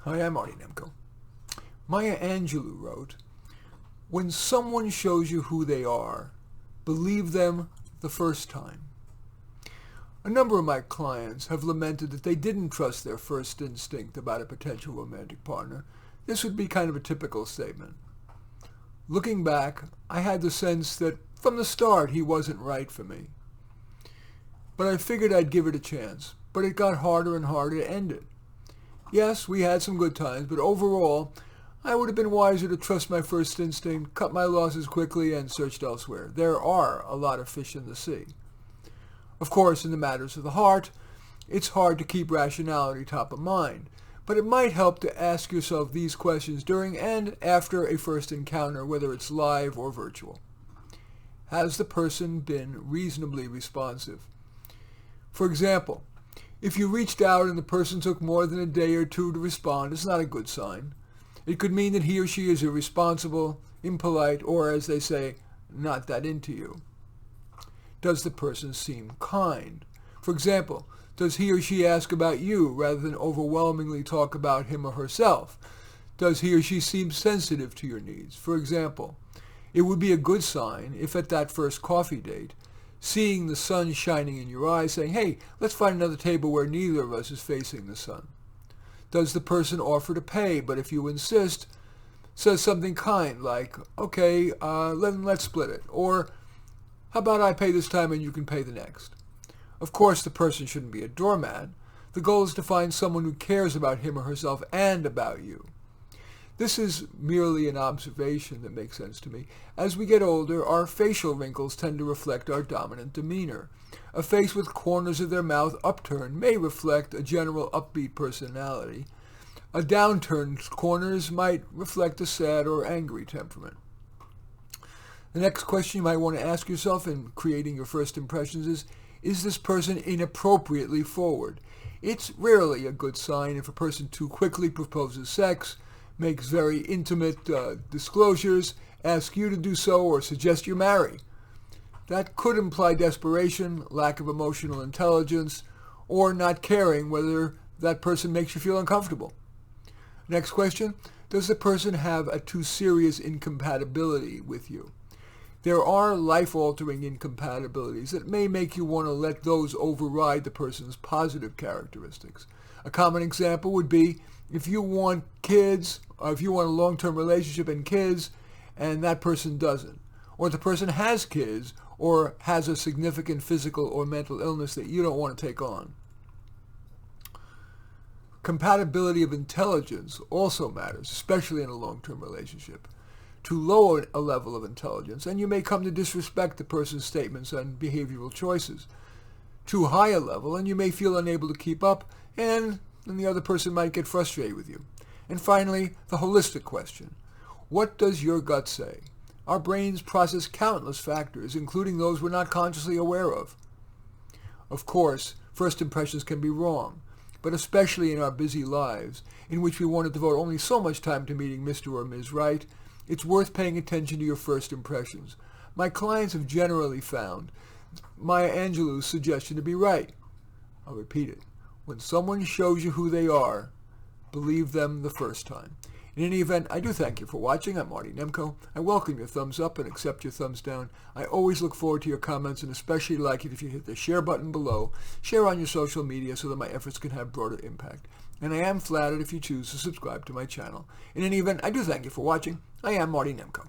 Hi, I'm Marty Nemko. Maya Angelou wrote, "When someone shows you who they are, believe them the first time." A number of my clients have lamented that they didn't trust their first instinct about a potential romantic partner. This would be kind of a typical statement. Looking back, I had the sense that from the start he wasn't right for me. But I figured I'd give it a chance, but it got harder and harder to end it. Yes, we had some good times, but overall, I would have been wiser to trust my first instinct, cut my losses quickly, and searched elsewhere. There are a lot of fish in the sea. Of course, in the matters of the heart, it's hard to keep rationality top of mind, but it might help to ask yourself these questions during and after a first encounter, whether it's live or virtual. Has the person been reasonably responsive? For example, if you reached out and the person took more than a day or two to respond, it's not a good sign. It could mean that he or she is irresponsible, impolite, or, as they say, not that into you. Does the person seem kind? For example, does he or she ask about you rather than overwhelmingly talk about him or herself? Does he or she seem sensitive to your needs? For example, it would be a good sign if at that first coffee date, seeing the sun shining in your eyes, saying, "Hey, let's find another table where neither of us is facing the sun." Does the person offer to pay, but if you insist, says something kind like, "Okay, let's split it," or "How about I pay this time and you can pay the next?" Of course, the person shouldn't be a doormat. The goal is to find someone who cares about him or herself and about you. This is merely an observation that makes sense to me. As we get older, our facial wrinkles tend to reflect our dominant demeanor. A face with corners of their mouth upturned may reflect a general upbeat personality. A downturned corners might reflect a sad or angry temperament. The next question you might want to ask yourself in creating your first impressions is this person inappropriately forward? It's rarely a good sign if a person too quickly proposes sex, makes very intimate disclosures, asks you to do so, or suggests you marry. That could imply desperation, lack of emotional intelligence, or not caring whether that person makes you feel uncomfortable. Next question, does the person have a too serious incompatibility with you? There are life-altering incompatibilities that may make you want to let those override the person's positive characteristics. A common example would be if you want kids, or if you want a long-term relationship and kids, and that person doesn't. Or the person has kids, or has a significant physical or mental illness that you don't want to take on. Compatibility of intelligence also matters, especially in a long-term relationship. Too low a level of intelligence, and you may come to disrespect the person's statements and behavioral choices. Too high a level, and you may feel unable to keep up, and then the other person might get frustrated with you. And finally, the holistic question. What does your gut say? Our brains process countless factors, including those we're not consciously aware of. Of course, first impressions can be wrong, but especially in our busy lives, in which we want to devote only so much time to meeting Mr. or Ms. Right, it's worth paying attention to your first impressions. My clients have generally found Maya Angelou's suggestion to be right. I'll repeat it. When someone shows you who they are, believe them the first time. In any event, I do thank you for watching. I'm Marty Nemko. I welcome your thumbs up and accept your thumbs down. I always look forward to your comments and especially like it if you hit the share button below. Share on your social media so that my efforts can have broader impact. And I am flattered if you choose to subscribe to my channel. In any event, I do thank you for watching. I am Marty Nemko.